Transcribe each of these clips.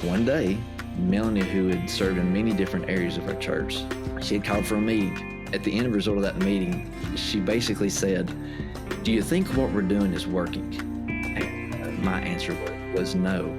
One day, Melanie, who had served in many different areas of our church, she had called for a meeting. At the end of result of that meeting, she basically said, "Do you think what we're doing is working?" And my answer was no.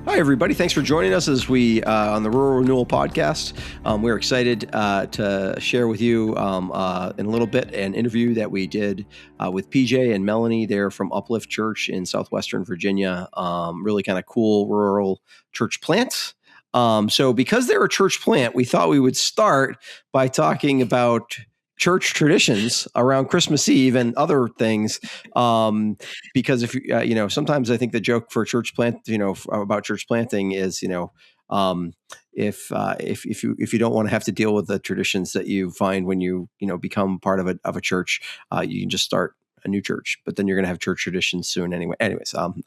Hi, everybody. Thanks for joining us as we on the Rural Renewal Podcast. We're excited to share with you in a little bit an interview that we did with PJ and Melanie. They're from Uplift Church in southwestern Virginia. Really kind of cool rural church plant. So because they're a church plant, we thought we would start by talking about church traditions around Christmas Eve and other things. Because if you sometimes I think the joke for church plant, about church planting is, if you don't want to have to deal with the traditions that you find when you become part of a church, you can just start a new church, but then you're going to have church traditions soon anyway. Anyways, I'm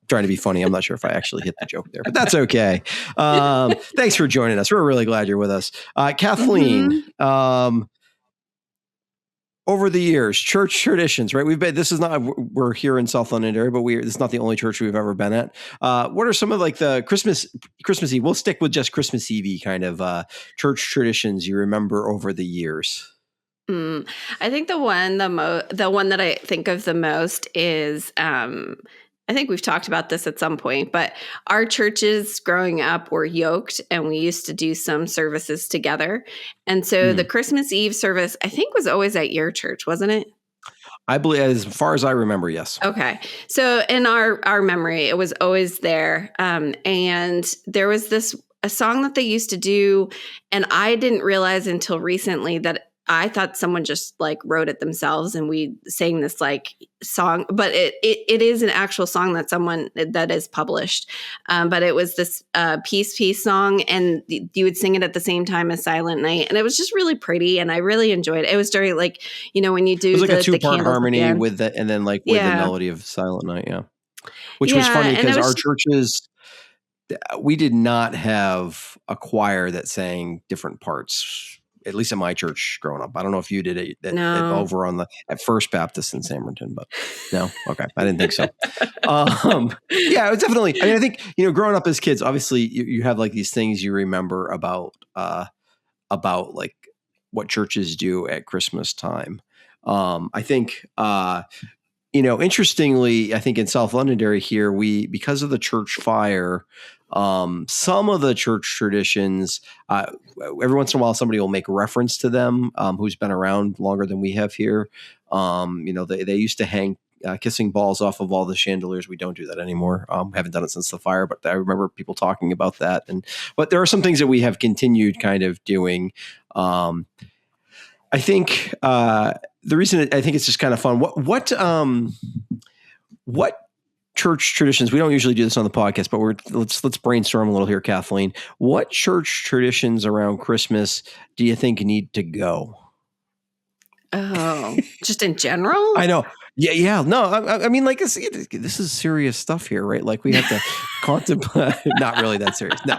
trying to be funny. I'm not sure if I actually hit the joke there, but that's okay. Thanks for joining us. We're really glad you're with us. Kathleen, over the years, church traditions, right? We're here in South London area, but this is not the only church we've ever been at. What are some of like the Christmas Eve? We'll stick with just Christmas Eve kind of church traditions you remember over the years. I think the one that I think of the most is, I think we've talked about this at some point, but our churches growing up were yoked and we used to do some services together. And so the Christmas Eve service, I think, was always at your church, wasn't it? I believe, as far as I remember, yes. Okay. So in our memory, it was always there. And there was a song that they used to do, and I didn't realize until recently that I thought someone just like wrote it themselves and we sang this like song, but it is an actual song that is published. But it was this peace song, and you would sing it at the same time as Silent Night. And it was just really pretty, and I really enjoyed it. It was during when you do it was like a two-part harmony with the, and then with the melody of Silent Night. Yeah. Which was funny because our churches, we did not have a choir that sang different parts. At least in my church growing up. I don't know if you did it over at First Baptist in Samerton, but no. Okay. I didn't think so. Yeah, it was definitely, I think, growing up as kids, obviously you have like these things you remember about like what churches do at Christmas time. I think, interestingly, I think in South Londonderry here, because of the church fire, some of the church traditions, every once in a while, somebody will make reference to them, who's been around longer than we have here. They used to hang kissing balls off of all the chandeliers. We don't do that anymore. Haven't done it since the fire, but I remember people talking about that. But there are some things that we have continued kind of doing. I think the reason I think it's just kind of fun. What church traditions? We don't usually do this on the podcast, but let's brainstorm a little here, Kathleen. What church traditions around Christmas do you think need to go? Oh, just in general? I know. Yeah. No, I mean, like this is serious stuff here, right? Like we have to contemplate. Not really that serious. No.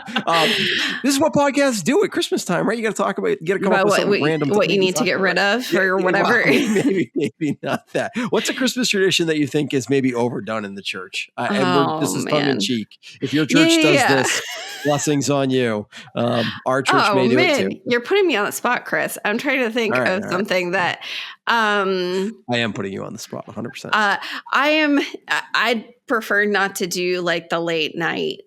This is what podcasts do at Christmas time, right? You got to talk about, come up with something random. What you need to get rid of or whatever. Well, maybe not that. What's a Christmas tradition that you think is maybe overdone in the church? This is tongue in cheek. If your church does this, blessings on you. Our church may do it too. You're putting me on the spot, Chris. I'm trying to think of something that. I am putting you on the spot 100%. I'd prefer not to do like the late night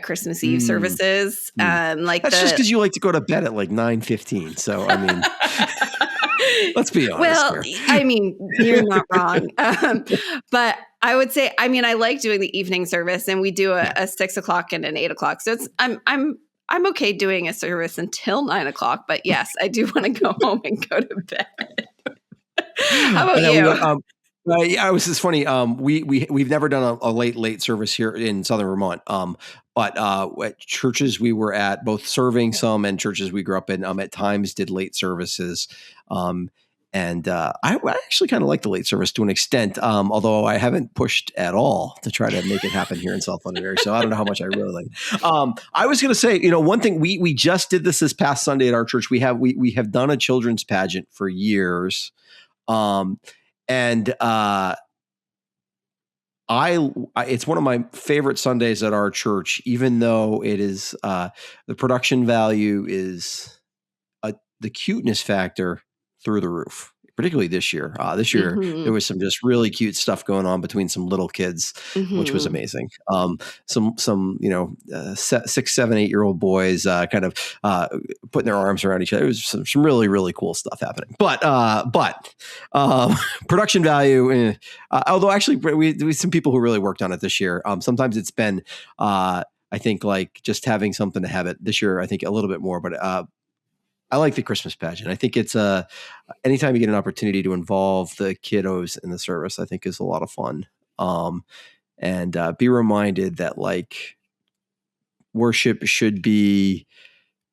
Christmas Eve services. That's just because you like to go to bed at like 9:15. So I mean, let's be honest. Well, here. I mean, you're not wrong. But I would say, I like doing the evening service, and we do a 6 o'clock and an 8 o'clock. So I'm okay doing a service until 9 o'clock. But yes, I do want to go home and go to bed. How about you? It was just funny. We've never done a late service here in Southern Vermont. But at churches we were at, both serving some and churches we grew up in, at times did late services. And I actually kind of like the late service to an extent, although I haven't pushed at all to try to make it happen here in South Londonderry. So I don't know how much I really like. I was going to say, one thing we just did this past Sunday at our church. We have done a children's pageant for years. And it's one of my favorite Sundays at our church, even though it is the production value is the cuteness factor through the roof, particularly this year. This year there was some just really cute stuff going on between some little kids, which was amazing. Some 6, 7, 8-year-old boys kind of putting their arms around each other. It was some really, really cool stuff happening. But production value, although actually we some people who really worked on it this year. Sometimes it's been I think like just having something to have it this year. I think a little bit more, but I like the Christmas pageant. I think it's anytime you get an opportunity to involve the kiddos in the service, I think is a lot of fun. And be reminded that like worship should be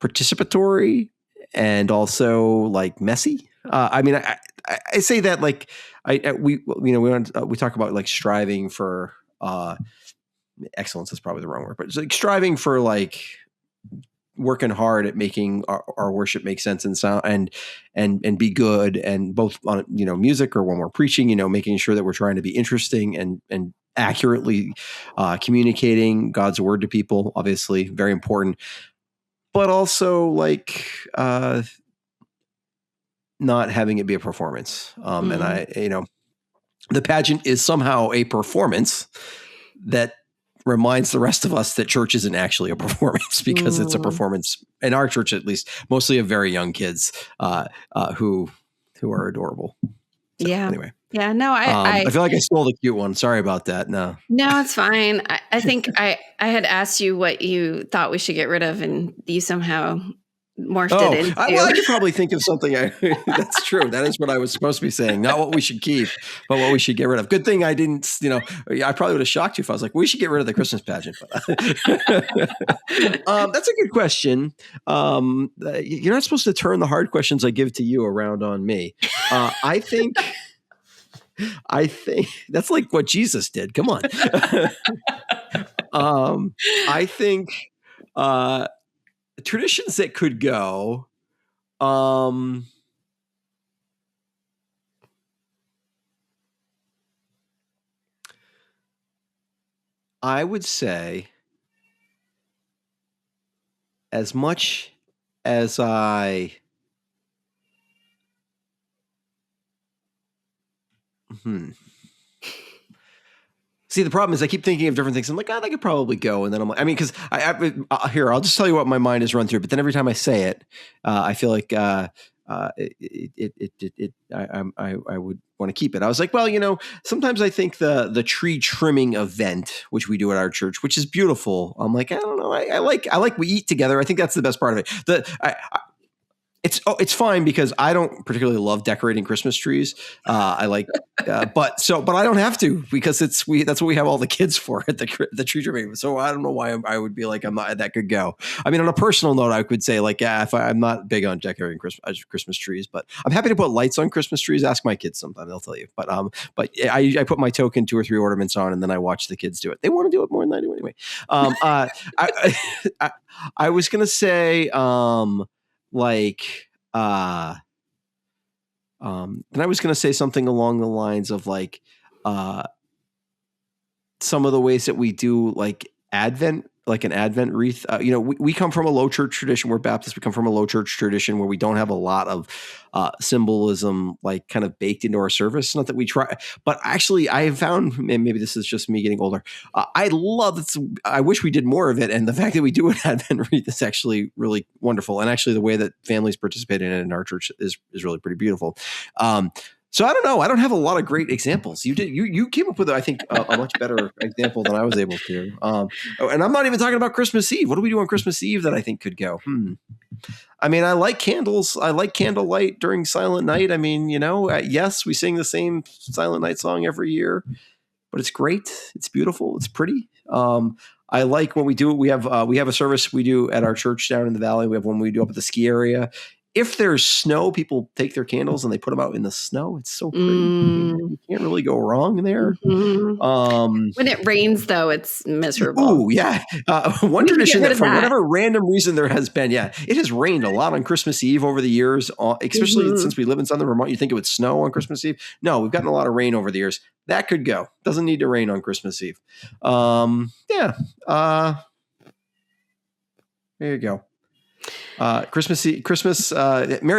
participatory and also like messy. I mean, I say that like we talk about like striving for excellence is probably the wrong word, but it's like striving for like working hard at making our worship make sense and sound and be good, and both on music or when we're preaching, making sure that we're trying to be interesting and accurately communicating God's word to people. Obviously, very important, but also like not having it be a performance. And the pageant is somehow a performance that reminds the rest of us that church isn't actually a performance, because it's a performance in our church, at least, mostly of very young kids who are adorable. So, anyway. Yeah. No, I feel like I stole the cute one. Sorry about that. No, it's fine. I think I had asked you what you thought we should get rid of, and you somehow morphed it into. I could probably think of something. That's true. That is what I was supposed to be saying. Not what we should keep, but what we should get rid of. Good thing I didn't, I probably would have shocked you if I was like, we should get rid of the Christmas pageant. That's a good question. You're not supposed to turn the hard questions I give to you around on me. I think that's like what Jesus did. Come on. I think traditions that could go, I would say, as much as See, the problem is I keep thinking of different things. I'm like, that could probably go. And then I'm like, because here, I'll just tell you what my mind has run through. But then every time I say it, I feel like I would want to keep it. I was like, well, sometimes I think the tree trimming event, which we do at our church, which is beautiful. I'm like, I don't know. I like we eat together. I think that's the best part of it. It's fine because I don't particularly love decorating Christmas trees. I like, but I don't have to, because that's what we have all the kids for at the tree trimming. So I don't know why I would be like, that could go. I mean, on a personal note, I could say like, if I'm not big on decorating Christmas trees, but I'm happy to put lights on Christmas trees. Ask my kids sometime, they'll tell you. But I put my token 2 or 3 ornaments on, and then I watch the kids do it. They want to do it more than I do anyway. I was gonna say. Then I was going to say something along the lines of like some of the ways that we do like Advent, like an Advent wreath. We come from a low church tradition. We're Baptist. We come from a low church tradition where we don't have a lot of symbolism like kind of baked into our service. Not that we try, but actually I have found, and maybe this is just me getting older, I love it. I wish we did more of it. And the fact that we do an Advent wreath is actually really wonderful. And actually the way that families participate in it in our church is really pretty beautiful. So I don't know. I don't have a lot of great examples. You did. You came up with, I think, a much better example than I was able to. And I'm not even talking about Christmas Eve. What do we do on Christmas Eve that I think could go? I mean, I like candles. I like candlelight during Silent Night. I mean, yes, we sing the same Silent Night song every year, but it's great. It's beautiful. It's pretty. I like when we do it. We have a service we do at our church down in the valley. We have one we do up at the ski area, if there's snow, people take their candles and they put them out in the snow. It's so pretty. You can't really go wrong there. When it rains, though, it's miserable. Ooh, yeah. One tradition that for whatever random reason there has been, it has rained a lot on Christmas Eve over the years, especially since we live in Southern Vermont. You think it would snow on Christmas Eve? No, we've gotten a lot of rain over the years. That could go. Doesn't need to rain on Christmas Eve. There you go. Christmas, Merry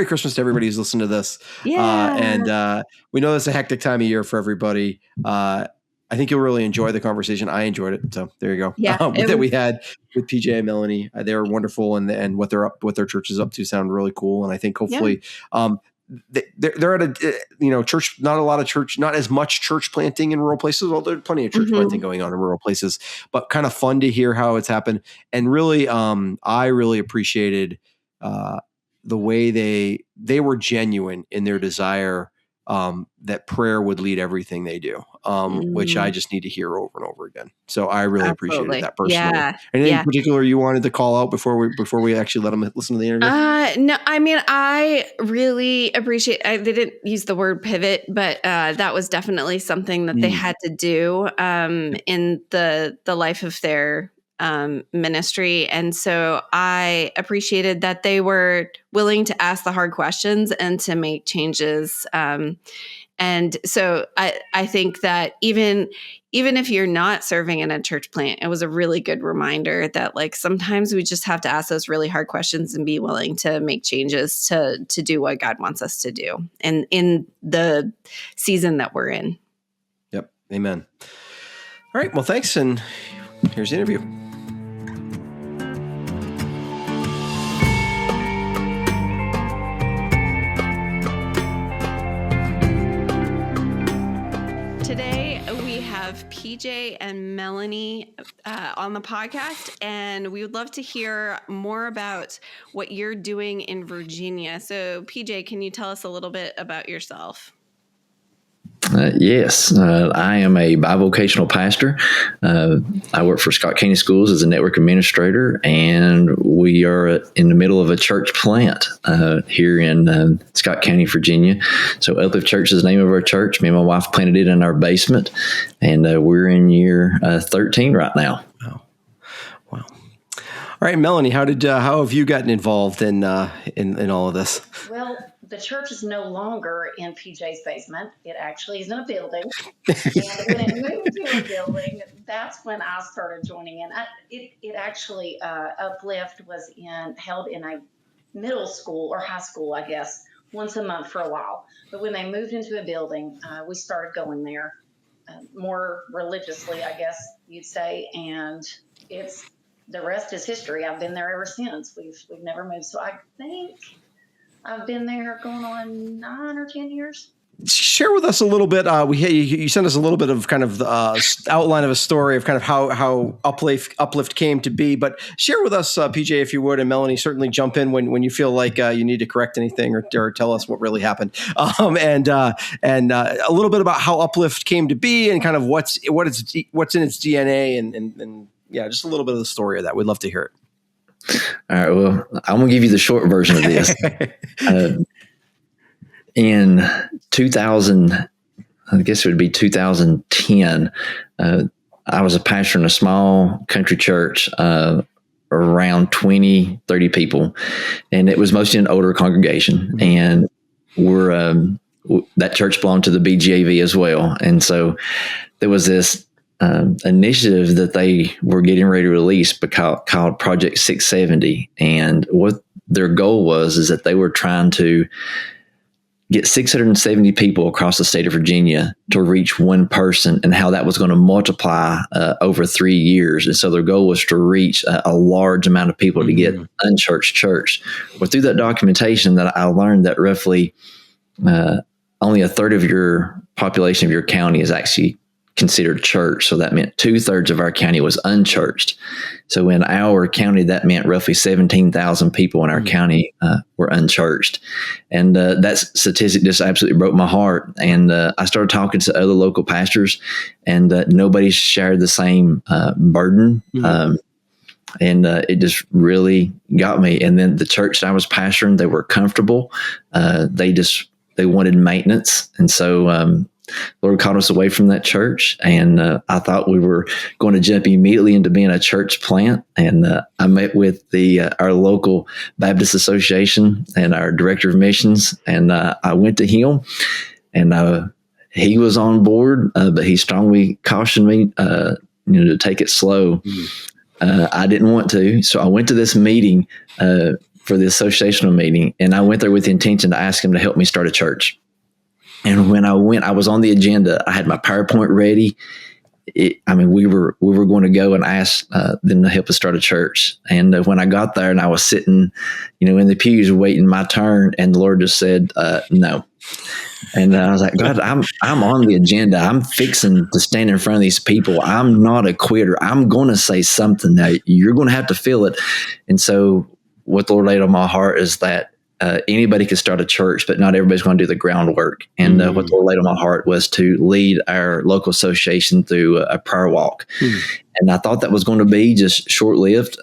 Christmas to everybody who's listening to this. Yeah. And we know it's a hectic time of year for everybody. I think you'll really enjoy the conversation. I enjoyed it. So there you go. Yeah, that we had with PJ and Melanie. They were wonderful. And what their church is up to sound really cool. And I think hopefully, they're at a, church, not as much church planting in rural places, although there's plenty of church planting going on in rural places, but kind of fun to hear how it's happened. And really, I really appreciated the way they were genuine in their desire that prayer would lead everything they do, which I just need to hear over and over again. So I really appreciated that personally. Yeah. Anything in particular you wanted to call out before we actually let them listen to the interview? No, I mean, I really appreciate, they didn't use the word pivot, but that was definitely something that they had to do in the life of their ministry. And so I appreciated that they were willing to ask the hard questions and to make changes. And so I think that even if you're not serving in a church plant, it was a really good reminder that like sometimes we just have to ask those really hard questions and be willing to make changes to do what God wants us to do and in the season that we're in. Yep. Amen. All right. Well, thanks. And here's the interview. Today, we have PJ and Melanie on the podcast, and we would love to hear more about what you're doing in Virginia. So, PJ, can you tell us a little bit about yourself? Yes, I am a bivocational pastor. I work for Scott County Schools as a network administrator, and we are in the middle of a church plant here in Scott County, Virginia. So Uplift Church is the name of our church. Me and my wife planted it in our basement, and we're in year 13 right now. Wow. All right, Melanie, how have you gotten involved in all of this? Well, the church is no longer in PJ's basement. It actually is in a building. And when it moved to a building, that's when I started joining in. It actually, Uplift was held in a middle school or high school, I guess, once a month for a while. But when they moved into a building, we started going there more religiously, I guess you'd say. And the rest is history. I've been there ever since. We've never moved. So I think I've been there going on 9 or 10 years. Share with us a little bit. You sent us a little bit of kind of the outline of a story of kind of how Uplift came to be. But share with us, PJ, if you would, and Melanie, certainly jump in when you feel like you need to correct anything or tell us what really happened. And a little bit about how Uplift came to be and kind of what's in its DNA and just a little bit of the story of that. We'd love to hear it. All right. Well, I'm going to give you the short version of this. In 2000, I guess it would be 2010, I was a pastor in a small country church, around 20, 30 people. And it was mostly an older congregation. And that church belonged to the BGAV as well. And so there was this initiative that they were getting ready to release called Project 670. And what their goal was is that they were trying to get 670 people across the state of Virginia to reach one person and how that was going to multiply over 3 years. And so their goal was to reach a large amount of people to get unchurched church. Well, through that documentation that I learned that roughly only a third of your population of your county is actually considered church. So that meant 2/3 of our county was unchurched. So in our county, that meant roughly 17,000 people in our county were unchurched. And that statistic just absolutely broke my heart. And I started talking to other local pastors, and nobody shared the same burden. And it just really got me. And then the church that I was pastoring, they were comfortable. They wanted maintenance. And so Lord called us away from that church. And I thought we were going to jump immediately into being a church plant. And I met with our local Baptist Association and our director of missions. And I went to him, and he was on board, but he strongly cautioned me to take it slow. I didn't want to. So I went to this meeting for the associational meeting, and I went there with the intention to ask him to help me start a church. And when I went, I was on the agenda. I had my PowerPoint ready. We were going to go and ask them to help us start a church. And when I got there and I was sitting, in the pews waiting my turn, and the Lord just said, no. And I was like, God, I'm on the agenda. I'm fixing to stand in front of these people. I'm not a quitter. I'm going to say something. Now you're going to have to feel it. And so what the Lord laid on my heart is that anybody could start a church, but not everybody's going to do the groundwork. And what the Lord laid on my heart was to lead our local association through a prayer walk. And I thought that was going to be just short-lived.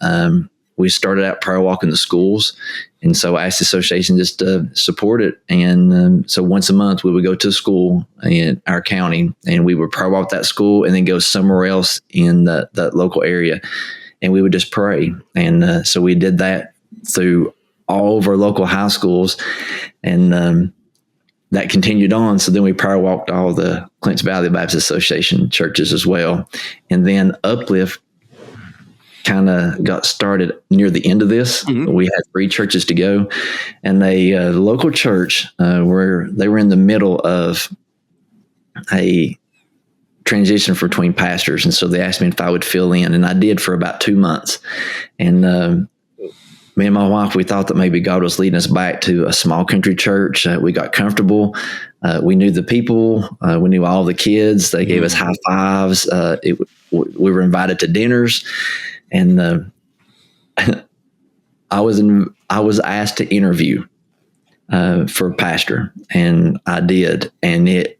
We started out prayer walk in the schools. And so I asked the association just to support it. And so once a month we would go to a school in our county, and we would prayer walk that school and then go somewhere else in that local area. And we would just pray. And so we did that through all of our local high schools. And that continued on. So then we prayer walked all the Clinton Valley Baptist Association churches as well. And then Uplift kind of got started near the end of this. We had 3 churches to go, and a local church where they were in the middle of a transition between pastors. And so they asked me if I would fill in, and I did for about 2 months. And me and my wife, we thought that maybe God was leading us back to a small country church. We got comfortable. We knew the people. We knew all the kids. They gave us high fives. We were invited to dinners. And I was asked to interview for pastor, and I did, and it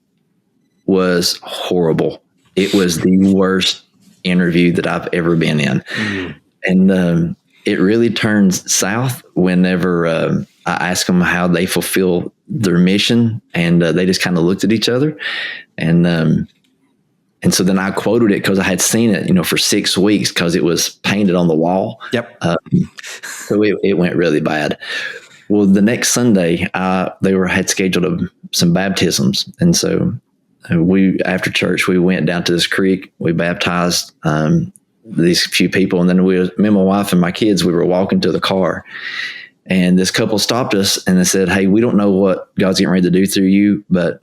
was horrible. It was the worst interview that I've ever been in, and it really turns south whenever I ask them how they fulfill their mission, and they just kind of looked at each other, and so then I quoted it because I had seen it, for 6 weeks because it was painted on the wall. Yep. So it went really bad. Well, the next Sunday, they had scheduled some baptisms. And so after church, we went down to this creek. We baptized these few people. And then me and my wife and my kids, we were walking to the car. And this couple stopped us and they said, "Hey, we don't know what God's getting ready to do through you, but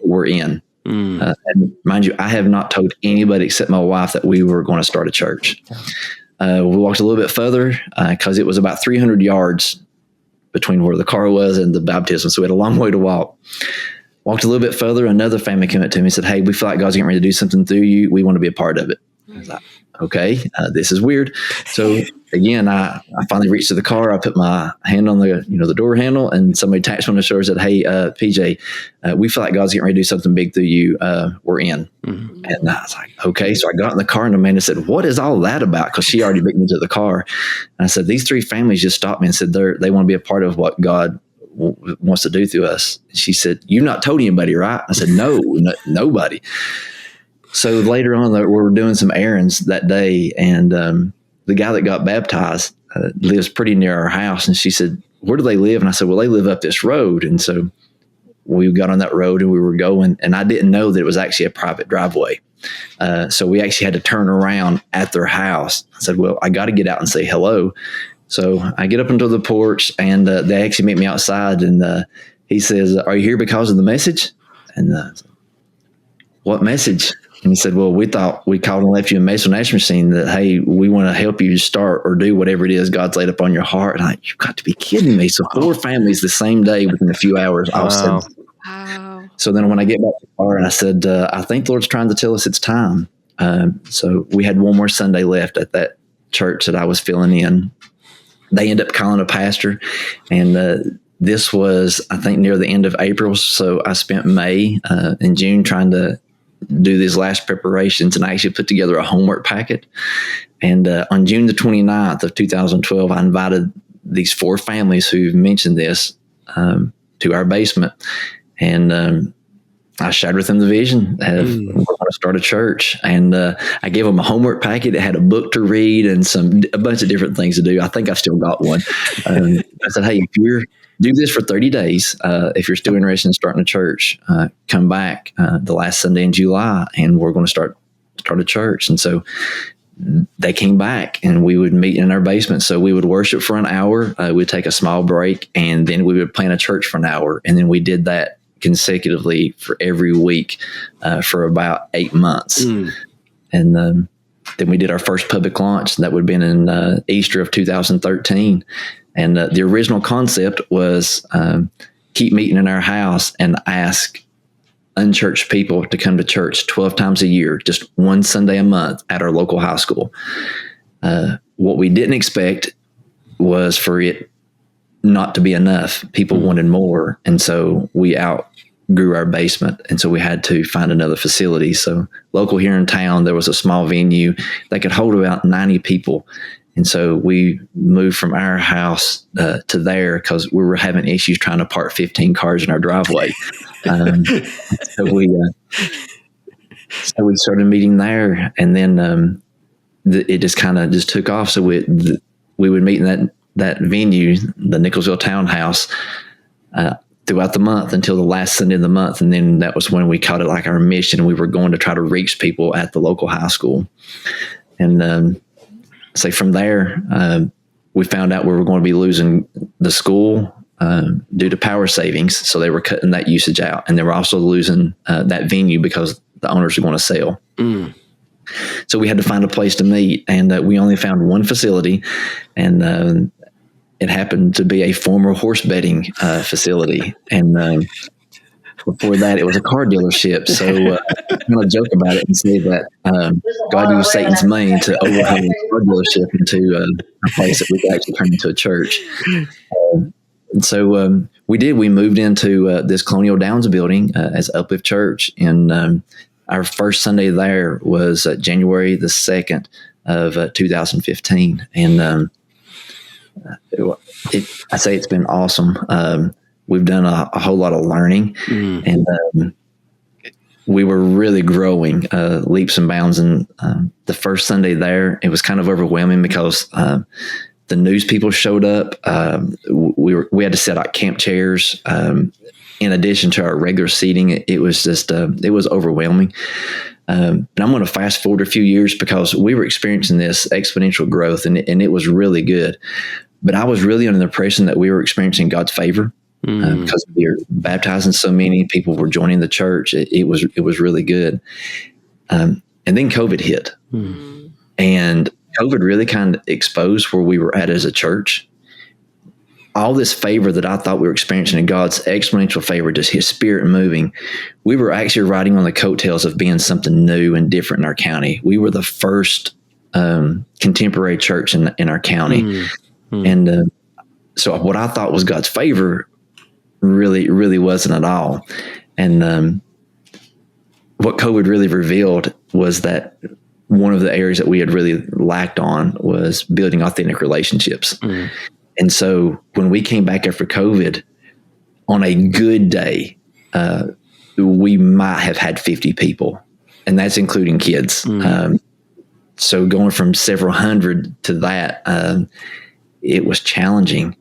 we're in." And mind you, I have not told anybody except my wife that we were going to start a church. We walked a little bit further because it was about 300 yards between where the car was and the baptism. So we had a long way to walk. Walked a little bit further. Another family came up to me and said, "Hey, we feel like God's getting ready to do something through you. We want to be a part of it." I was like, okay, this is weird. So again, I finally reached to the car. I put my hand on the door handle, and somebody tapped me on the shoulder and said, "Hey, PJ, we feel like God's getting ready to do something big through you. We're in." And I was like, okay. So I got in the car, and Amanda said, "What is all that about?" Because she already beat me to the car. And I said, "These 3 families just stopped me and said they want to be a part of what God wants to do through us." And she said, "You've not told anybody, right?" I said, "No, nobody." So later on, we were doing some errands that day, and the guy that got baptized lives pretty near our house. And she said, "Where do they live?" And I said, "Well, they live up this road." And so we got on that road and we were going, and I didn't know that it was actually a private driveway. So we actually had to turn around at their house. I said, "Well, I got to get out and say hello." So I get up into the porch, and they actually meet me outside. And he says, "Are you here because of the message?" And I said, "What message?" And he said, "Well, we thought we called and left you a message on the answering machine that, hey, we want to help you start or do whatever it is God's laid up on your heart." And I'm like, "You've got to be kidding me." So 4 families the same day within a few hours. Wow. So then when I get back to the car, and I said, "I think the Lord's trying to tell us it's time." So we had one more Sunday left at that church that I was filling in. They ended up calling a pastor, and this was, I think, near the end of April. So I spent May and June trying to do these last preparations, and I actually put together a homework packet. And on June the 29th of 2012, I invited these 4 families who mentioned this to our basement. And I shared with them the vision of we're going to start a church. And I gave them a homework packet. It had a book to read and a bunch of different things to do. I think I've still got one. I said, hey, if you're do this for 30 days. If you're still interested in starting a church, come back the last Sunday in July, and we're going to start a church. And so they came back, and we would meet in our basement. So we would worship for an hour. We'd take a small break, and then we would plan a church for an hour. And then we did that consecutively for every week for about 8 months. And then we did our first public launch. That would have been in Easter of 2013. And the original concept was keep meeting in our house and ask unchurched people to come to church 12 times a year, just one Sunday a month at our local high school. What we didn't expect was for it not to be enough. People wanted more. And so we outgrew our basement. And so we had to find another facility. So local here in town, there was a small venue that could hold about 90 people. And so we moved from our house to there because we were having issues trying to park 15 cars in our driveway. So we started meeting there, and then it just kind of just took off. So we would meet in that venue, the Nicholsville Townhouse, throughout the month until the last Sunday of the month. And then that was when we called it like our mission. We were going to try to reach people at the local high school. And so from there, we found out we were going to be losing the school due to power savings. So they were cutting that usage out, and they were also losing that venue because the owners were going to sell. So we had to find a place to meet, and we only found one facility, and it happened to be a former horse betting facility. And before that, it was a car dealership. So I'm going to joke about it and say that God used Satan's money to overhaul a car dealership into a place that we could actually turn into a church. And so we did. We moved into this Colonial Downs building as Uplift Church. And our first Sunday there was January the 2nd of 2015. And I say it's been awesome. We've done a whole lot of learning, and we were really growing leaps and bounds. And the first Sunday there, it was kind of overwhelming because the news people showed up. We had to set out camp chairs in addition to our regular seating. It was just it was overwhelming. And I'm going to fast forward a few years because we were experiencing this exponential growth, and it was really good. But I was really under the impression that we were experiencing God's favor. Because we were baptizing so many people were joining the church. It was really good. And then COVID hit, and COVID really kind of exposed where we were at as a church. All this favor that I thought we were experiencing in God's exponential favor, just His Spirit moving, we were actually riding on the coattails of being something new and different in our county. We were the first contemporary church in our county. And so what I thought was God's favor really wasn't at all. And what COVID really revealed was that one of the areas that we had really lacked on was building authentic relationships. And so when we came back after COVID, on a good day, we might have had 50 people, and that's including kids. So going from several hundred to that, it was challenging.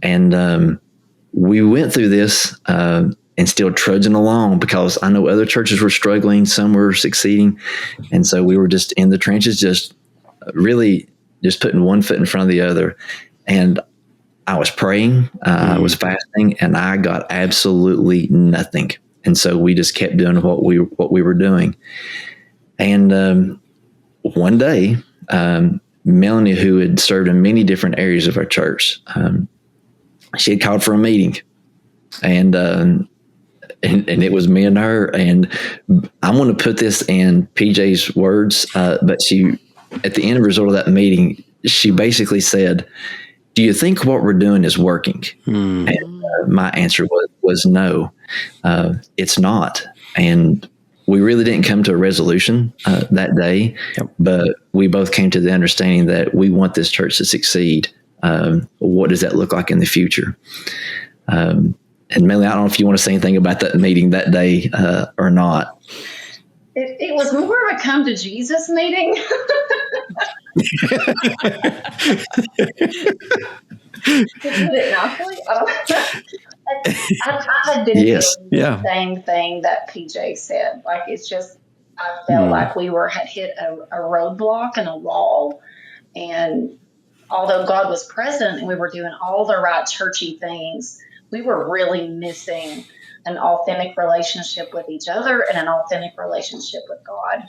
And we went through this and still trudging along because I know other churches were struggling, some were succeeding. And so we were just in the trenches, just really just putting one foot in front of the other. And I was praying, I was fasting, and I got absolutely nothing. And so we just kept doing what we were doing. And one day, Melanie, who had served in many different areas of our church, she had called for a meeting, and it was me and her. And I'm going to put this in PJ's words, but she, at the end result of that meeting, she basically said, "Do you think what we're doing is working?" And my answer was no, it's not. And we really didn't come to a resolution that day, but we both came to the understanding that we want this church to succeed. What does that look like in the future? And Melanie, I don't know if you want to say anything about that meeting that day or not. It was more of a come to Jesus meeting. I did the same thing that PJ said. Like, it's just, I felt like we had hit a roadblock and a wall. And although God was present and we were doing all the right churchy things, we were really missing an authentic relationship with each other and an authentic relationship with God.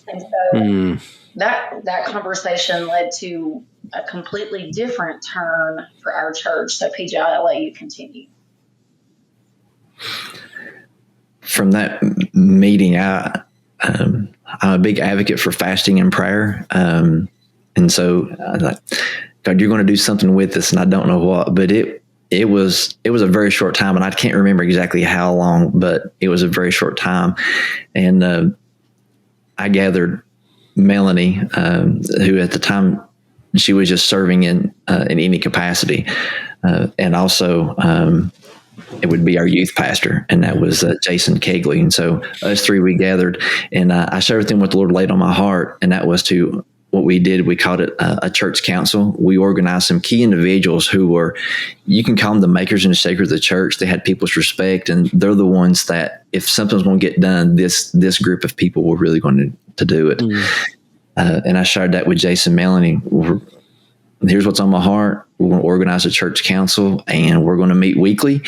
And so that conversation led to a completely different turn for our church. So PJ, I'll let you continue. From that meeting, I'm a big advocate for fasting and prayer. And so I thought, God, you're going to do something with this, and I don't know what, but it was a very short time, and I can't remember exactly how long, but it was a very short time. And I gathered Melanie, who at the time she was just serving in any capacity, and also it would be our youth pastor, and that was Jason Kegley. And so us three, we gathered, and I shared with them what the Lord laid on my heart, and that was to what we did. We called it a church council. We organized some key individuals who were, you can call them the makers and the shakers of the church. They had people's respect, and they're the ones that if something's going to get done, this group of people were really going to do it. And I shared that with Jason, Melanie. Here's what's on my heart. We're going to organize a church council, and we're going to meet weekly,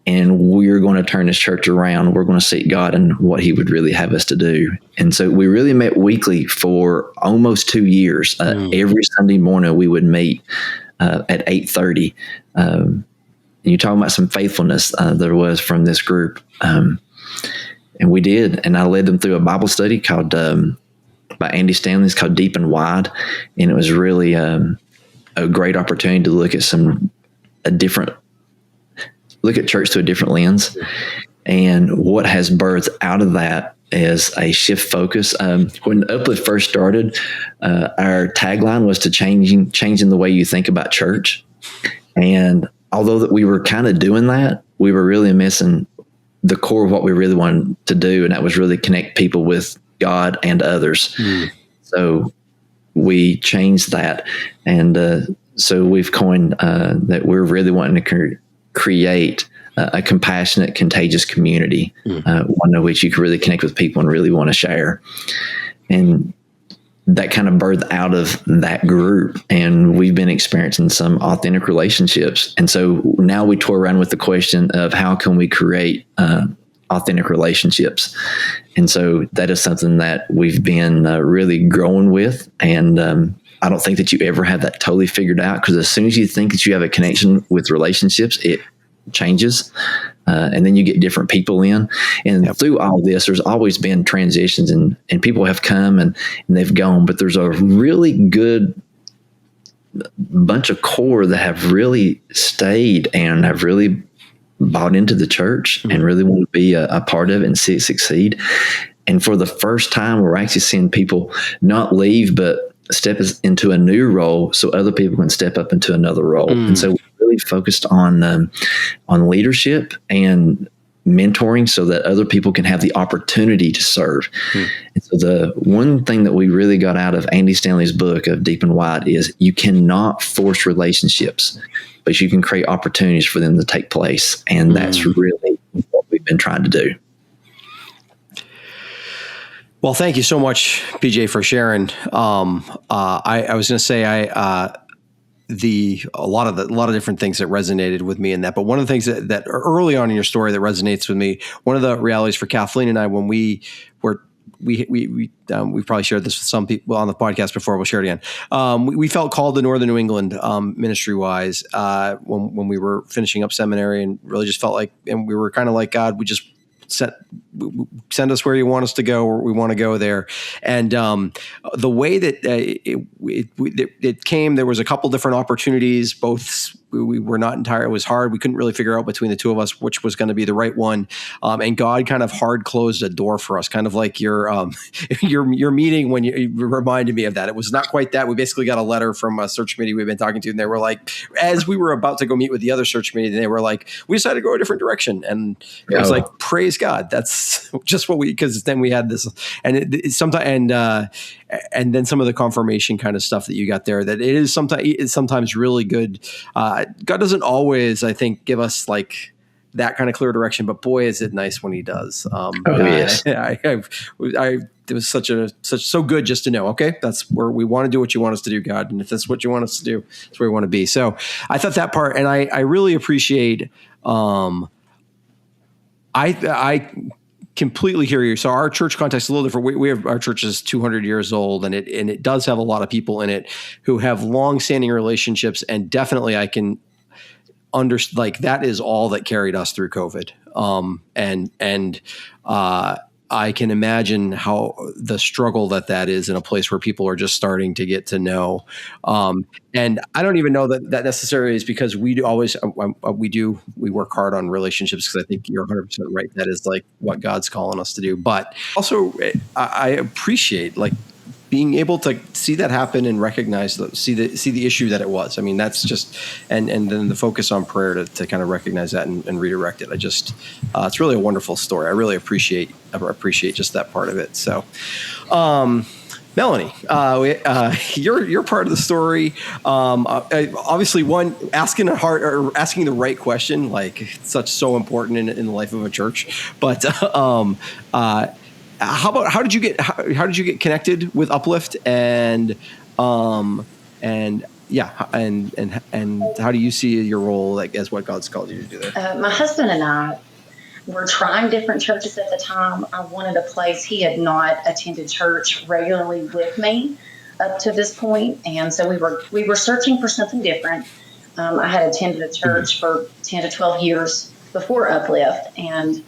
and we're going to turn this church around. We're going to seek God and what he would really have us to do. And so we really met weekly for almost 2 years. Every Sunday morning we would meet at 8:30. And you're talking about some faithfulness there was from this group. And we did. And I led them through a Bible study called by Andy Stanley. It's called Deep and Wide. And it was really a great opportunity to look at look at church through a different lens. And what has birthed out of that is a shift focus. When Uplift first started, our tagline was to changing the way you think about church. And although that we were kind of doing that, we were really missing the core of what we really wanted to do. And that was really connect people with God and others. So we changed that. And so we've coined that we're really wanting to create a compassionate, contagious community, one of which you can really connect with people and really want to share. And that kind of birthed out of that group. And we've been experiencing some authentic relationships. And so now we tour around with the question of how can we create authentic relationships. And so that is something that we've been really growing with. And I don't think that you ever have that totally figured out, because as soon as you think that you have a connection with relationships, it changes. And then you get different people in. And through all this, there's always been transitions, and people have come and they've gone, but there's a really good bunch of core that have really stayed and have really bought into the church and really want to be a part of it and see it succeed. And for the first time, we're actually seeing people not leave, but step into a new role so other people can step up into another role. And so we're really focused on leadership and mentoring so that other people can have the opportunity to serve. And so the one thing that we really got out of Andy Stanley's book of Deep and Wide is you cannot force relationships, but you can create opportunities for them to take place. And that's really what we've been trying to do. Well, thank you so much, PJ, for sharing. I was going to say a lot of different things that resonated with me in that, but one of the things that early on in your story that resonates with me, one of the realities for Kathleen and I, when we probably shared this with some people on the podcast before. We'll share it again. We felt called to Northern New England ministry wise when we were finishing up seminary, and really just felt like, and we were kind of like, God, we just send us where you want us to go, or we want to go there. And the way that it came, there was a couple different opportunities. Both we were not entirely. It was hard. We couldn't really figure out between the two of us which was going to be the right one. And God kind of hard closed a door for us, kind of like your meeting when you reminded me of that. It was not quite that. We basically got a letter from a search committee we've been talking to, and they were like, as we were about to go meet with the other search committee, they were like, we decided to go a different direction. And it was like, praise God. That's just what because then we had this, and and then some of the confirmation kind of stuff that you got there, that it's sometimes really good. God doesn't always, I think, give us like that kind of clear direction, but boy, is it nice when he does. Yes. It was so good just to know, okay, that's where we want to do what you want us to do, God. And if that's what you want us to do, that's where we want to be. So I thought that part, and I really appreciate, I completely hear you. So our church context is a little different. We have, our church is 200 years old, and it does have a lot of people in it who have long-standing relationships, and definitely I can understand, like, that is all that carried us through COVID. I can imagine how the struggle that is in a place where people are just starting to get to know. And I don't even know that necessarily is because we work hard on relationships, because I think you're 100% right. That is like what God's calling us to do. But also I appreciate like being able to see that happen and recognize see the issue that it was. I mean, that's just, and then the focus on prayer to kind of recognize that and redirect it. It's really a wonderful story. I really appreciate just that part of it. So, Melanie, you're part of the story. Obviously, one, asking the right question, like so important in the life of a church. But how did you get connected with Uplift, and how do you see your role, like, as what God's called you to do there? My husband and I were trying different churches at the time. I wanted a place. He had not attended church regularly with me up to this point, and so we were searching for something different. I had attended a church for 10 to 12 years before Uplift, and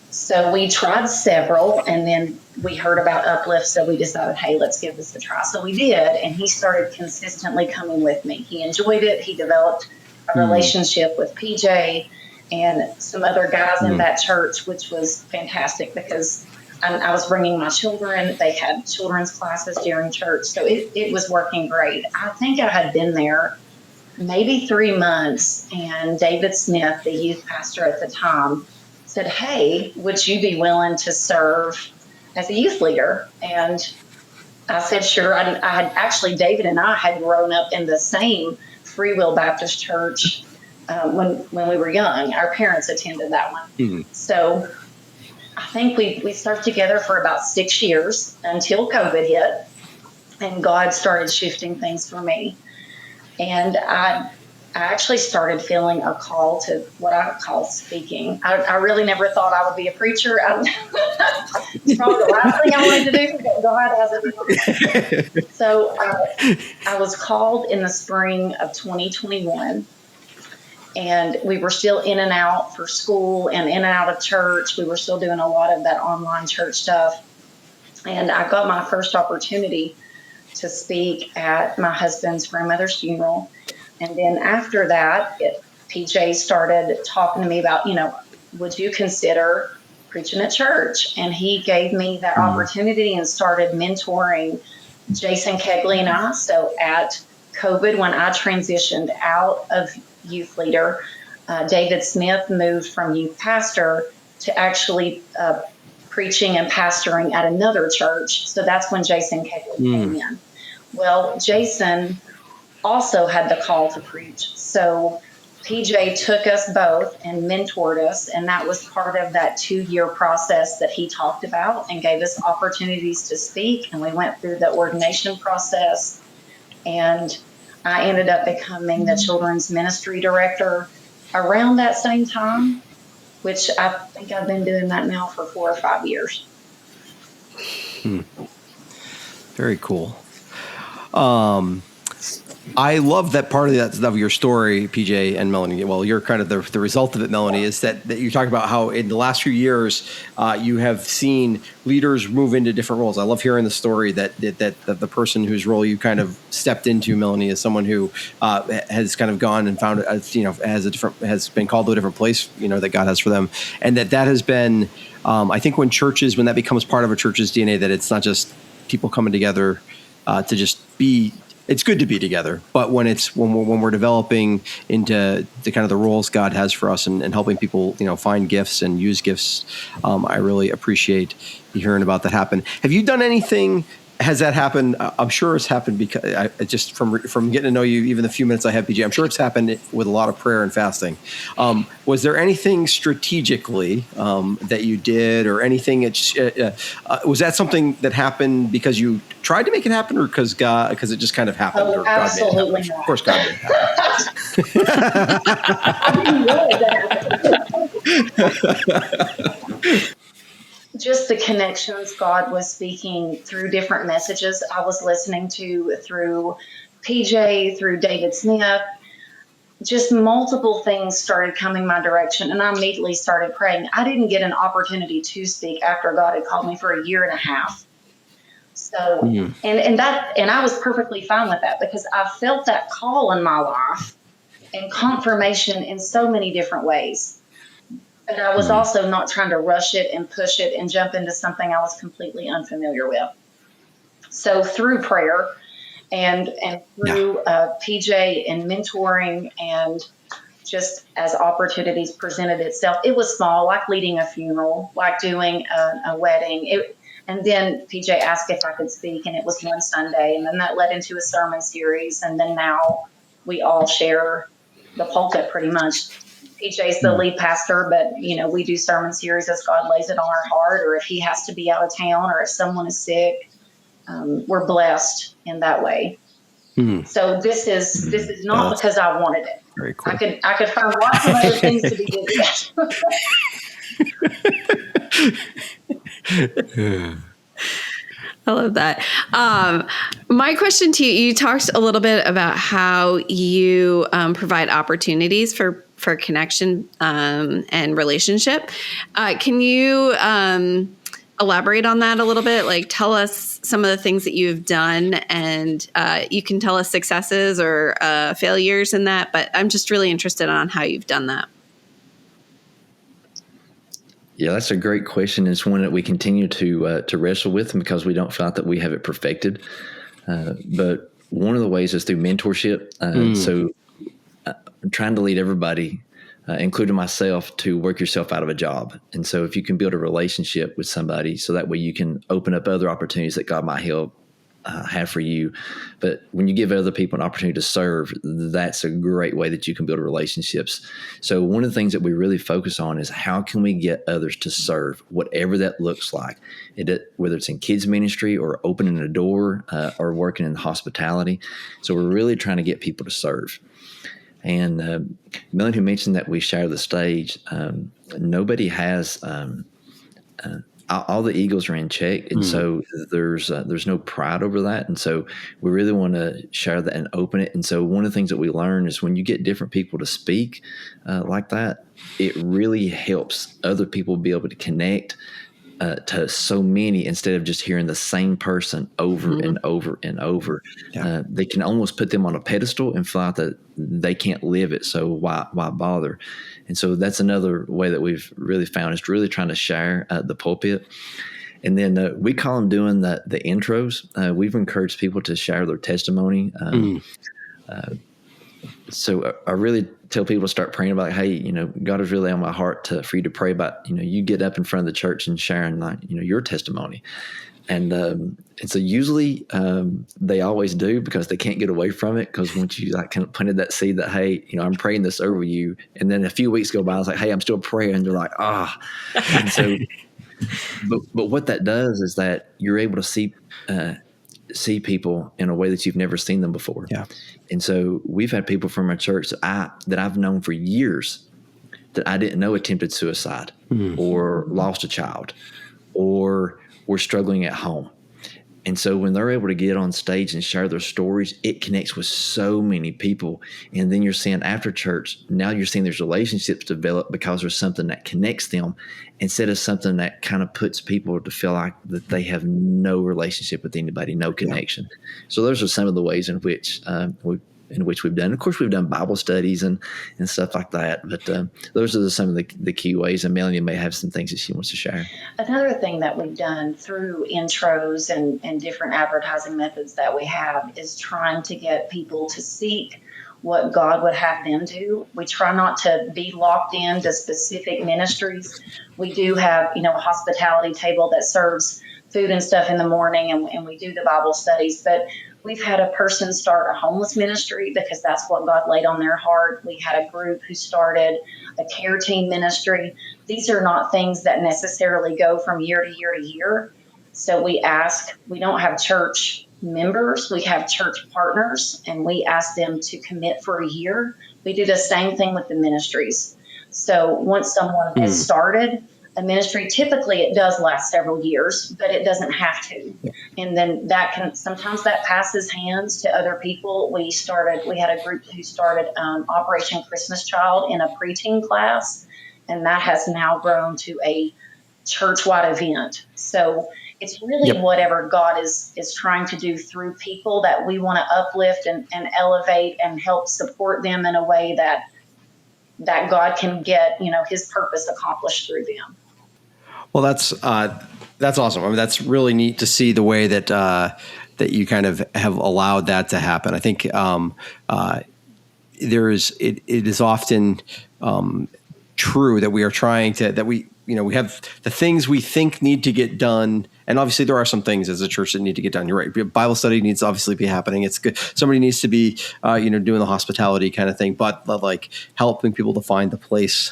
so we tried several, and then we heard about Uplift, so we decided, hey, let's give this a try. So we did, and he started consistently coming with me. He enjoyed it. He developed a relationship with PJ and some other guys in that church, which was fantastic, because I was bringing my children. They had children's classes during church, so it was working great. I think I had been there maybe 3 months, and David Smith, the youth pastor at the time, said, hey, would you be willing to serve as a youth leader? And I said, sure. David and I had grown up in the same Free Will Baptist Church when we were young. Our parents attended that one. Mm-hmm. So I think we served together for about 6 years until COVID hit, and God started shifting things for me. And I actually started feeling a call to what I call speaking. I really never thought I would be a preacher. It's probably the last thing I wanted to do, but God has it. So I was called in the spring of 2021, and we were still in and out for school and in and out of church. We were still doing a lot of that online church stuff. And I got my first opportunity to speak at my husband's grandmother's funeral. And then after that, PJ started talking to me about, would you consider preaching at church? And he gave me that opportunity and started mentoring Jason Kegley and I. So at COVID, when I transitioned out of youth leader, David Smith moved from youth pastor to actually preaching and pastoring at another church. So that's when Jason Kegley came in. Well, Jason also had the call to preach. So PJ took us both and mentored us, and that was part of that 2-year process that he talked about, and gave us opportunities to speak. And we went through the ordination process, and I ended up becoming the children's ministry director around that same time, which I think I've been doing that now for 4 or 5 years. Very cool. I love that part of your story, PJ and Melanie. Well, you're kind of the result of it, Melanie, is that you talk about how in the last few years you have seen leaders move into different roles. I love hearing the story that the person whose role you kind of stepped into, Melanie, is someone who has kind of gone and found has been called to a different place, that God has for them, and that has been. I think when that becomes part of a church's DNA, that it's not just people coming together to just be. It's good to be together, but when we're developing into the kind of the roles God has for us and helping people, find gifts and use gifts, I really appreciate hearing about that happen. Have you done anything? Has that happened? I'm sure it's happened because just from getting to know you, even the few minutes I have, PJ, I'm sure it's happened with a lot of prayer and fasting. Was there anything strategically that you did, or anything? Was that something that happened because you tried to make it happen, or because it just kind of happened? Oh, or God absolutely made it happen? not. Of course, God made it happen. Just the connections God was speaking through different messages I was listening to through PJ, through David Smith. Just multiple things started coming my direction, and I immediately started praying. I didn't get an opportunity to speak after God had called me for a year and a half. So, and I was perfectly fine with that, because I felt that call in my life and confirmation in so many different ways. But I was also not trying to rush it and push it and jump into something I was completely unfamiliar with. So through prayer and through PJ and mentoring, and just as opportunities presented itself, it was small, like leading a funeral, like doing a wedding. And then PJ asked if I could speak, and it was one Sunday, and then that led into a sermon series, and then now we all share the pulpit pretty much. PJ's the lead pastor, but we do sermon series as God lays it on our heart, or if he has to be out of town, or if someone is sick. We're blessed in that way. So this is not because I wanted it. Very cool. I could find lots of other things to be busy. I love that. My question to you talked a little bit about how you provide opportunities for connection and relationship. Can you elaborate on that a little bit? Like, tell us some of the things that you've done, and you can tell us successes or failures in that, but I'm just really interested on how you've done that. Yeah, that's a great question. It's one that we continue to wrestle with, because we don't feel like that we have it perfected. But one of the ways is through mentorship. So I'm trying to lead everybody, including myself, to work yourself out of a job. And so if you can build a relationship with somebody, so that way you can open up other opportunities that God might have for you. But when you give other people an opportunity to serve, that's a great way that you can build relationships. So one of the things that we really focus on is how can we get others to serve, whatever that looks like, whether it's in kids ministry or opening a door or working in hospitality. So we're really trying to get people to serve. And Melanie, who mentioned that we share the stage, nobody has all the egos are in check, and so there's no pride over that, and so we really want to share that and open it. And so one of the things that we learn is when you get different people to speak like that, it really helps other people be able to connect to so many, instead of just hearing the same person over and over and over. Yeah. They can almost put them on a pedestal and feel like that they can't live it, so why bother? And so that's another way that we've really found, is really trying to share the pulpit. And then we call them doing the intros. We've encouraged people to share their testimony. So I really tell people to start praying about, hey, God is really on my heart for you to pray about, you get up in front of the church and sharing, your testimony. And so usually they always do, because they can't get away from it. Because once you kind of planted that seed that, hey, I'm praying this over you, and then a few weeks go by, I was like, hey, I'm still praying. And they're like, And so, but what that does is that you're able to see people in a way that you've never seen them before. Yeah. And so we've had people from our church that I've known for years that I didn't know attempted suicide or lost a child or were struggling at home. And so when they're able to get on stage and share their stories, it connects with so many people. And then you're seeing after church, now you're seeing there's relationships develop because there's something that connects them instead of something that kind of puts people to feel like that they have no relationship with anybody, no connection. Yeah. So those are some of the ways in which we've done. Of course, we've done Bible studies and stuff like that. But those are some of the key ways. And Melanie may have some things that she wants to share. Another thing that we've done through intros and different advertising methods that we have is trying to get people to seek what God would have them do. We try not to be locked into specific ministries. We do have, a hospitality table that serves food and stuff in the morning, and we do the Bible studies. But we've had a person start a homeless ministry because that's what God laid on their heart. We had a group who started a care team ministry. These are not things that necessarily go from year to year to year. So we don't have church members, we have church partners, and we ask them to commit for a year. We do the same thing with the ministries. So once someone has started a ministry, typically it does last several years, but it doesn't have to. And then sometimes that passes hands to other people. We had a group who started Operation Christmas Child in a preteen class, and that has now grown to a church-wide event. So it's really whatever God is trying to do through people that we want to uplift and elevate and help support them in a way that God can get, his purpose accomplished through them. Well, that's awesome. I mean, that's really neat to see the way that that you kind of have allowed that to happen. I think it is often true that we are trying to we have the things we think need to get done. And obviously there are some things as a church that need to get done. You're right. Bible study needs to obviously be happening. It's good. Somebody needs to be, doing the hospitality kind of thing, but like helping people to find the place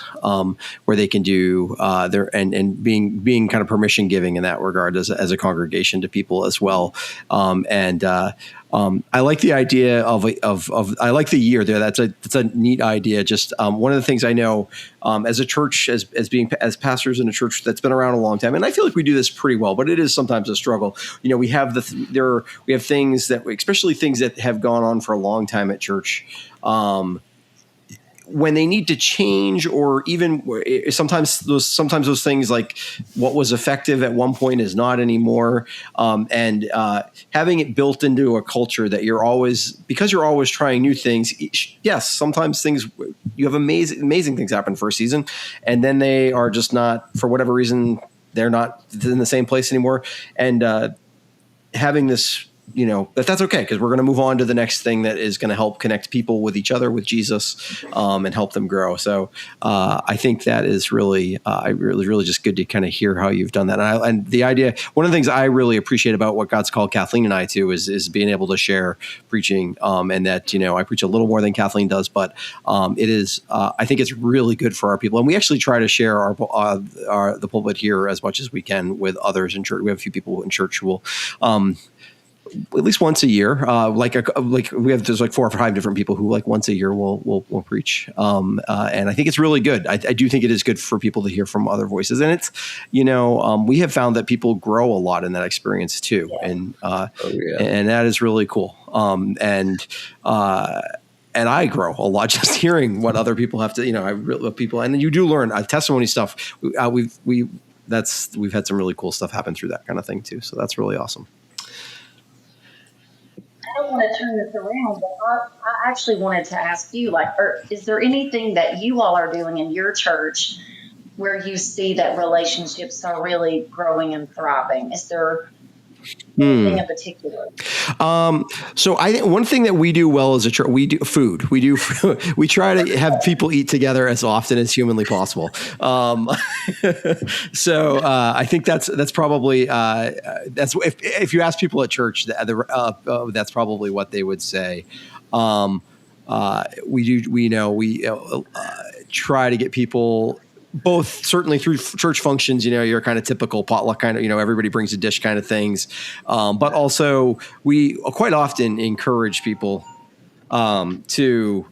where they can do and being kind of permission giving in that regard as a congregation to people as well. I like the idea of I like the year there. That's a neat idea. Just one of the things I know as a church, as pastors in a church that's been around a long time, and I feel like we do this pretty well, but it is sometimes a struggle. We have we have things that, especially things that have gone on for a long time at church. When they need to change, or even sometimes those things like what was effective at one point is not anymore. And having it built into a culture that because you're always trying new things. Yes, sometimes you have amazing things happen for a season, and then they are just not, for whatever reason, they're not in the same place anymore. And having this, that's okay, because we're going to move on to the next thing that is going to help connect people with each other, with Jesus, and help them grow. So I think that is really just good to kind of hear how you've done that. And the idea, one of the things I really appreciate about what God's called Kathleen and I to is being able to share preaching, and that, I preach a little more than Kathleen does, but it is, I think it's really good for our people. And we actually try to share the pulpit here as much as we can with others in church. We have a few people in church who will, at least once a year, there's like 4 or 5 different people who once a year will preach. And I think it's really good. I do think it is good for people to hear from other voices. And it's, we have found that people grow a lot in that experience too. Yeah. And that is really cool. And I grow a lot just hearing what other people have to, people, and you do learn testimony stuff. We've had some really cool stuff happen through that kind of thing too. So that's really awesome. I don't want to turn this around, but I actually wanted to ask you, is there anything that you all are doing in your church where you see that relationships are really growing and thriving? Is there anything in particular? So I think one thing that we do well as a church, we do food. We try to have people eat together as often as humanly possible. So I think that's probably that's if you ask people at church, that's probably what they would say. We try to get people, both certainly through church functions, your kind of typical potluck kind of, everybody brings a dish kind of things. But also we quite often encourage people to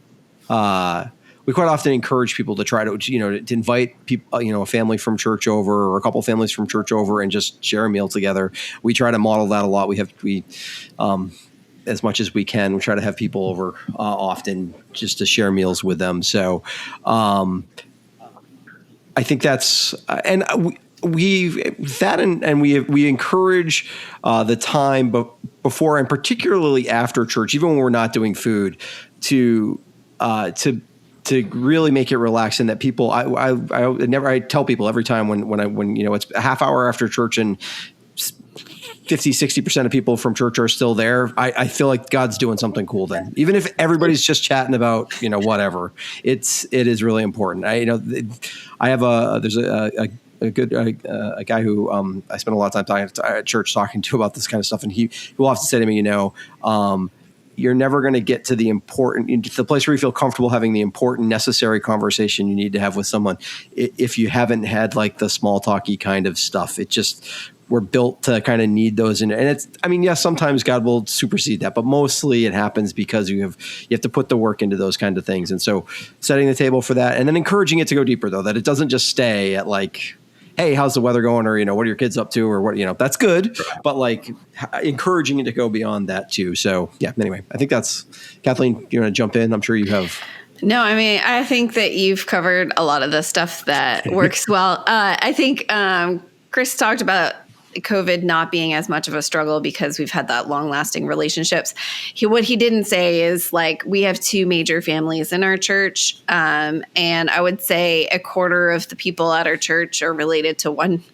we quite often encourage people to try to invite people, a family from church over or a couple families from church over and just share a meal together. We try to model that a lot. As much as we can, we try to have people over often just to share meals with them. So I think that's we encourage the time before and particularly after church, even when we're not doing food, to really make it relaxed, and that people I tell people every time when it's a half hour after church and 50-60% of people from church are still there, I feel like God's doing something cool then. Even if everybody's just chatting about, whatever, it is really important. I have there's a guy who I spend a lot of time at church talking to about this kind of stuff. And he will often say to me, you're never going to get to the place where you feel comfortable having the important, necessary conversation you need to have with someone if you haven't had like the small talky kind of stuff. We're built to kind of need those. And yes, sometimes God will supersede that, but mostly it happens because you have to put the work into those kind of things. And so setting the table for that, and then encouraging it to go deeper, though, that it doesn't just stay at like, hey, how's the weather going? Or, what are your kids up to? Or what, that's good, but like encouraging it to go beyond that too. So yeah, anyway, I think that's, Kathleen, you want to jump in? I'm sure you have. No, I think that you've covered a lot of the stuff that works well. I think Chris talked about COVID not being as much of a struggle because we've had that long-lasting relationships. What he didn't say is like we have two major families in our church, and I would say a quarter of the people at our church are related to one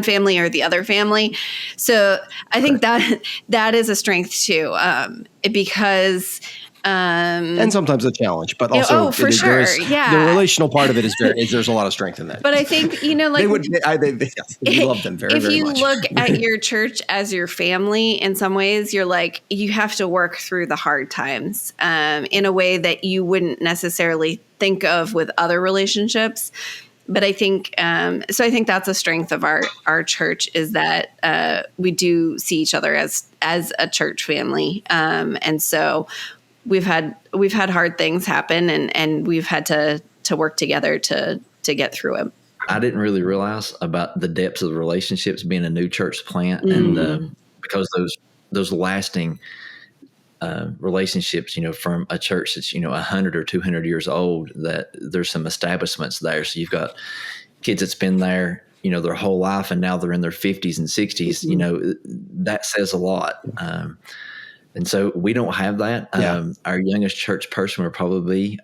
family or the other family. So I think that is a strength too, because. And sometimes a challenge, but also for sure. Yeah. The relational part of it is there's a lot of strength in that. But I think, we love them very, very much. If you look at your church as your family, in some ways, you're like, you have to work through the hard times in a way that you wouldn't necessarily think of with other relationships. But I think, so I think that's a strength of our church is that we do see each other as a church family. And so we've had hard things happen and we've had to work together to get through it. I didn't really realize about the depths of the relationships being a new church plant. Mm-hmm. And because those lasting relationships, from a church that's, 100 or 200 years old, that there's some establishments there. So you've got kids that's been there, their whole life, and now they're in their 50s and 60s, mm-hmm. That says a lot. And so we don't have that. Yeah. Our youngest church person would probably be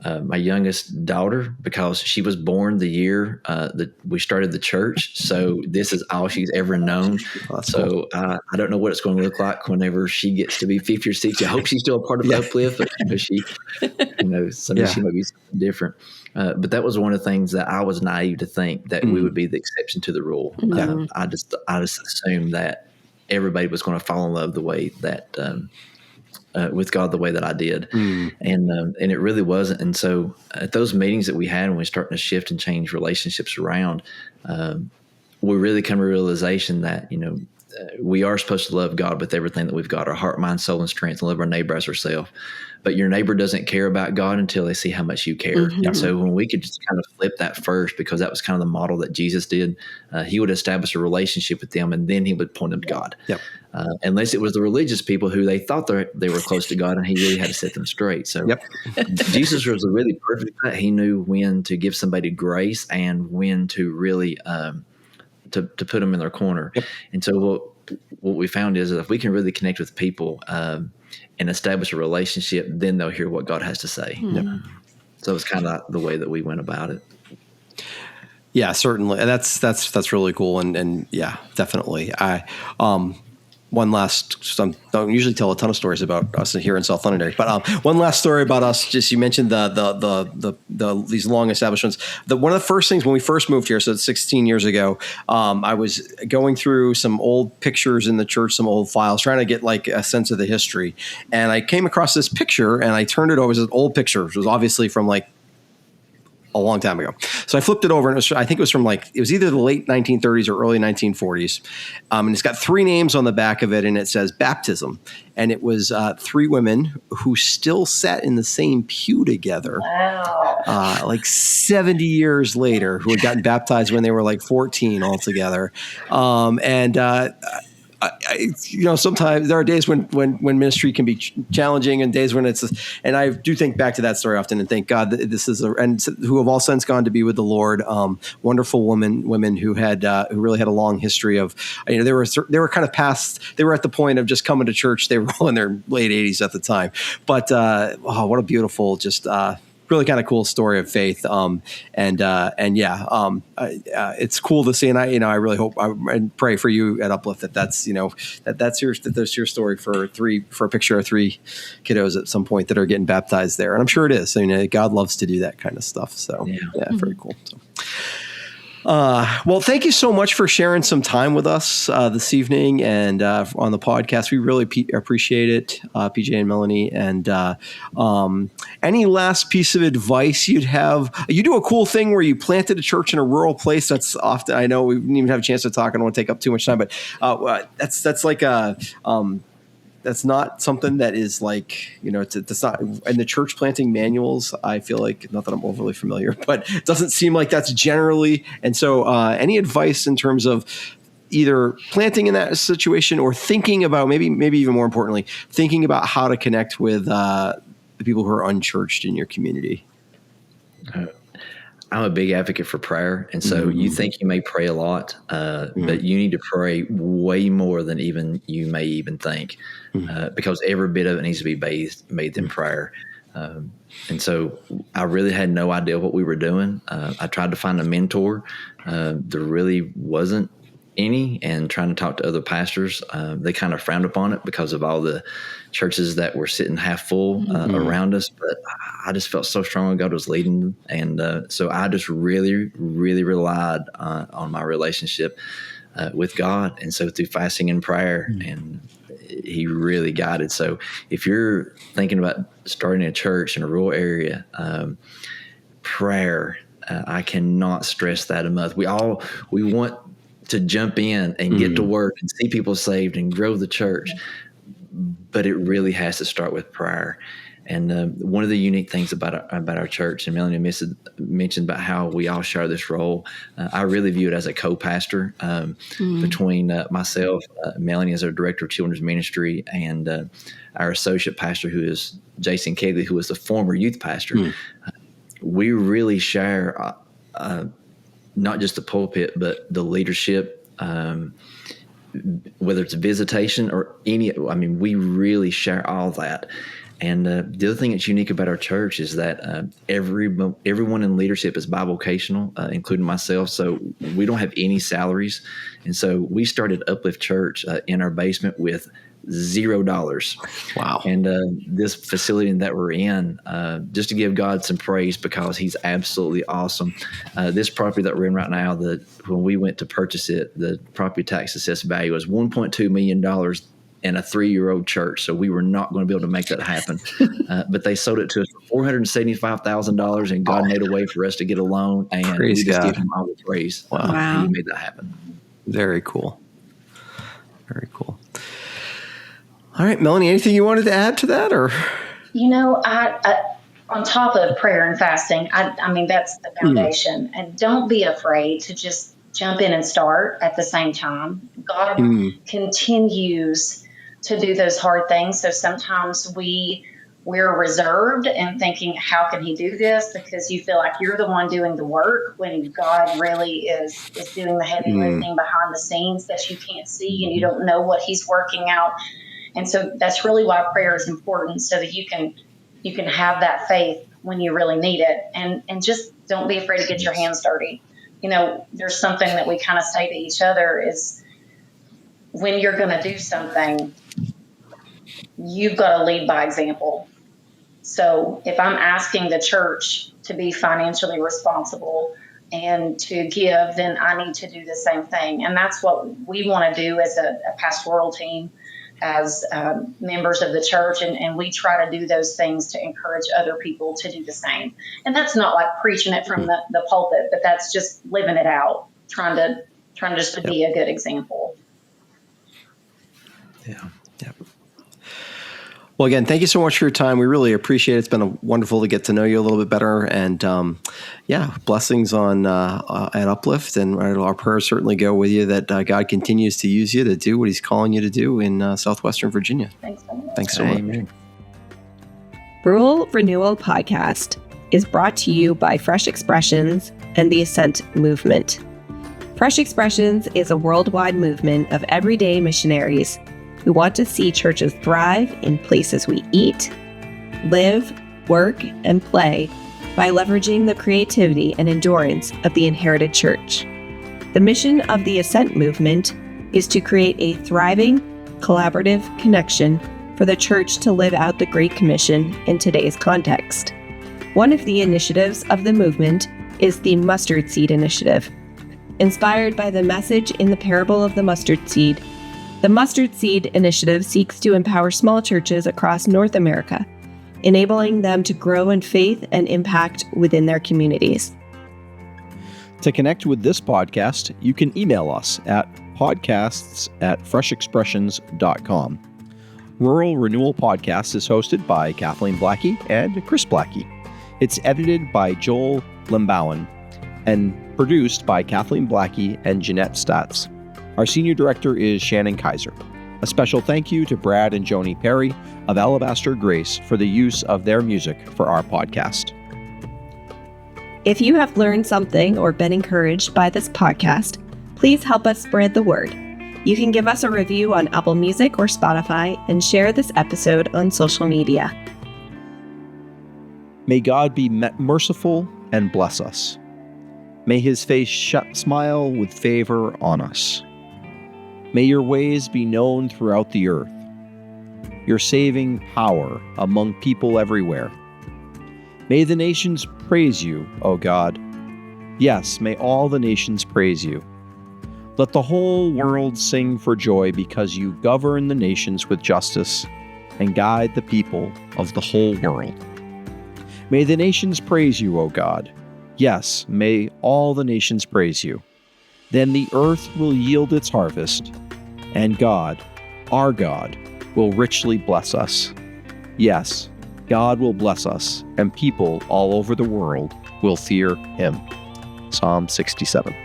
my youngest daughter, because she was born the year that we started the church. So this is all she's ever known. So I don't know what it's going to look like whenever she gets to be 50 or 60. I hope she's still a part of the Uplift, but she, someday she might be something different. But that was one of the things that I was naive to think that we would be the exception to the rule. Mm-hmm. I just assumed that everybody was going to fall in love the way that with God the way that I did, and it really wasn't. And so at those meetings that we had when we started to shift and change relationships around, we really come to a realization that we are supposed to love God with everything that we've got, our heart, mind, soul, and strength, and love our neighbor as ourselves. But your neighbor doesn't care about God until they see how much you care. Mm-hmm. And so when we could just kind of flip that first, because that was kind of the model that Jesus did, he would establish a relationship with them, and then he would point them to God. Yep. Unless it was the religious people who they thought they were close to God, and he really had to set them straight. So Jesus was really perfect at that. He knew when to give somebody grace and when to really to put them in their corner. Yep. And so what we found is that if we can really connect with people and establish a relationship, then they'll hear what God has to say. Mm-hmm. Yep. So it's kind of the way that we went about it. Yeah, certainly. And that's really cool. And yeah, definitely. One last, I don't usually tell a ton of stories about us here in South Londonderry, but one last story about us. Just, you mentioned these long establishments. One of the first things when we first moved here, so it's 16 years ago, I was going through some old pictures in the church, some old files, trying to get like a sense of the history. And I came across this picture, and I turned it over. It was an old picture. It was obviously from like a long time ago. So I flipped it over, and I think it was either the late 1930s or early 1940s. And it's got 3 names on the back of it, and it says baptism. And it was 3 women who still sat in the same pew together, like 70 years later, who had gotten baptized when they were like 14 altogether. Sometimes there are days when ministry can be challenging, and days when and I do think back to that story often and thank God that this is and who have all since gone to be with the Lord. Wonderful women who really had a long history of, they were kind of past, they were at the point of just coming to church. They were all in their late 80s at the time, but what a beautiful, just really kind of cool story of faith. It's cool to see. And I really hope and pray for you at Uplift that's your story for a picture of 3 kiddos at some point that are getting baptized there. And I'm sure it is. God loves to do that kind of stuff. So very cool. So. Well, thank you so much for sharing some time with us this evening and on the podcast. We really appreciate it, PJ and Melanie. And any last piece of advice you'd have? You do a cool thing where you planted a church in a rural place. That's often, I know we didn't even have a chance to talk. I don't want to take up too much time, but that's like a that's not something that is like, it's not in the church planting manuals. I feel like, not that I'm overly familiar, but it doesn't seem like that's generally. And so any advice in terms of either planting in that situation or thinking about maybe even more importantly, thinking about how to connect with the people who are unchurched in your community? I'm a big advocate for prayer. And so you think you may pray a lot, but you need to pray way more than even you may even think, because every bit of it needs to be bathed in prayer. And so I really had no idea what we were doing. I tried to find a mentor. There really wasn't any, and trying to talk to other pastors, they kind of frowned upon it because of all the churches that were sitting half full around us. But I just felt so strong God was leading them. And so I just really, really relied on my relationship with God. And so through fasting and prayer, and he really guided. So if you're thinking about starting a church in a rural area, prayer, I cannot stress that enough. We want to jump in and get to work and see people saved and grow the church, but it really has to start with prayer. And one of the unique things about our church, and Melanie mentioned about how we all share this role, I really view it as a co-pastor between myself, Melanie as our director of children's ministry, and our associate pastor, who is Jason Kegley, who was the former youth pastor. We really share not just the pulpit, but the leadership, whether it's visitation or we really share all that. And the other thing that's unique about our church is that everyone in leadership is bivocational, including myself. So we don't have any salaries. And so we started Uplift Church in our basement with $0. Wow. And this facility that we're in, just to give God some praise, because he's absolutely awesome. This property that we're in right now, when we went to purchase it, the property tax assessed value was $1.2 million in a 3-year-old church. So we were not going to be able to make that happen. But they sold it to us for $475,000, and God made a way for us to get a loan, and praise we just God. give him all the praise. Wow. He made that happen. Very cool. Very cool. All right, Melanie, anything you wanted to add to that, or? I on top of prayer and fasting, I mean, that's the foundation. And don't be afraid to just jump in and start at the same time. God continues to do those hard things. So sometimes we're reserved and thinking, how can he do this? Because you feel like you're the one doing the work, when God really is doing the heavy lifting behind the scenes that you can't see, and you don't know what he's working out. And so that's really why prayer is important, so that you can have that faith when you really need it. And just don't be afraid to get your hands dirty. There's something that we kind of say to each other is, when you're going to do something, you've got to lead by example. So if I'm asking the church to be financially responsible and to give, then I need to do the same thing. And that's what we want to do as a pastoral team. as members of the church, and we try to do those things to encourage other people to do the same. And that's not like preaching it from the pulpit, but that's just living it out, trying just to be a good example. Yeah. Well, again, thank you so much for your time. We really appreciate it. It's been wonderful to get to know you a little bit better. And blessings on at Uplift. And our prayers certainly go with you that God continues to use you to do what He's calling you to do in southwestern Virginia. Thanks so much. Rural Renewal Podcast is brought to you by Fresh Expressions and the Ascent Movement. Fresh Expressions is a worldwide movement of everyday missionaries who want to see churches thrive in places we eat, live, work, and play by leveraging the creativity and endurance of the inherited church. The mission of the Ascent Movement is to create a thriving, collaborative connection for the church to live out the Great Commission in today's context. One of the initiatives of the movement is the Mustard Seed Initiative. Inspired by the message in the parable of the mustard seed, the Mustard Seed Initiative seeks to empower small churches across North America, enabling them to grow in faith and impact within their communities. To connect with this podcast, you can email us at podcasts@freshexpressions.com. Rural Renewal Podcast is hosted by Kathleen Blackie and Chris Blackie. It's edited by Joel Limbowen and produced by Kathleen Blackie and Jeanette Statz. Our senior director is Shannon Kaiser. A special thank you to Brad and Joni Perry of Alabaster Grace for the use of their music for our podcast. If you have learned something or been encouraged by this podcast, please help us spread the word. You can give us a review on Apple Music or Spotify and share this episode on social media. May God be merciful and bless us. May His face smile with favor on us. May your ways be known throughout the earth, your saving power among people everywhere. May the nations praise you, O God. Yes, may all the nations praise you. Let the whole world sing for joy because you govern the nations with justice and guide the people of the whole world. May the nations praise you, O God. Yes, may all the nations praise you. Then the earth will yield its harvest, and God, our God, will richly bless us. Yes, God will bless us, and people all over the world will fear Him. Psalm 67.